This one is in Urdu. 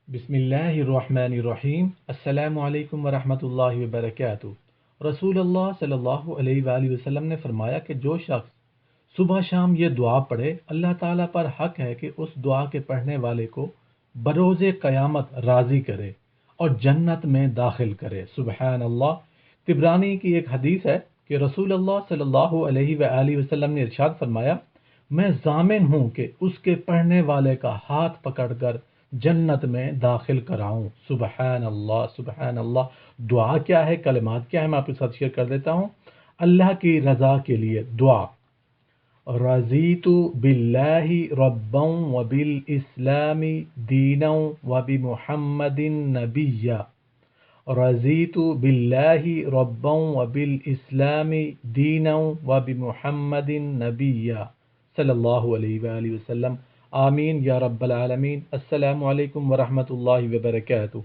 بسم اللہ الرحمن الرحیم۔ السلام علیکم ورحمۃ اللہ وبرکاتہ۔ رسول اللہ صلی اللہ علیہ وآلہ وسلم نے فرمایا کہ جو شخص صبح شام یہ دعا پڑھے، اللہ تعالیٰ پر حق ہے کہ اس دعا کے پڑھنے والے کو بروز قیامت راضی کرے اور جنت میں داخل کرے۔ سبحان اللہ۔ طبرانی کی ایک حدیث ہے کہ رسول اللہ صلی اللہ علیہ وآلہ وسلم نے ارشاد فرمایا، میں ضامن ہوں کہ اس کے پڑھنے والے کا ہاتھ پکڑ کر جنت میں داخل کراؤں۔ سبحان اللہ، سبحان اللہ۔ دعا کیا ہے، کلمات کیا ہے، میں آپ کے ساتھ شیئر کر دیتا ہوں۔ اللہ کی رضا کے لیے دعا: رضیت باللہ ربا وبالاسلام دینا وبمحمد نبیا۔ رضیت باللہ ربا وبالاسلام دینا وبمحمد نبیا صلی اللہ علیہ وآلہ وسلم۔ آمین یا رب العالمین۔ السلام علیکم ورحمۃ اللہ وبرکاتہ۔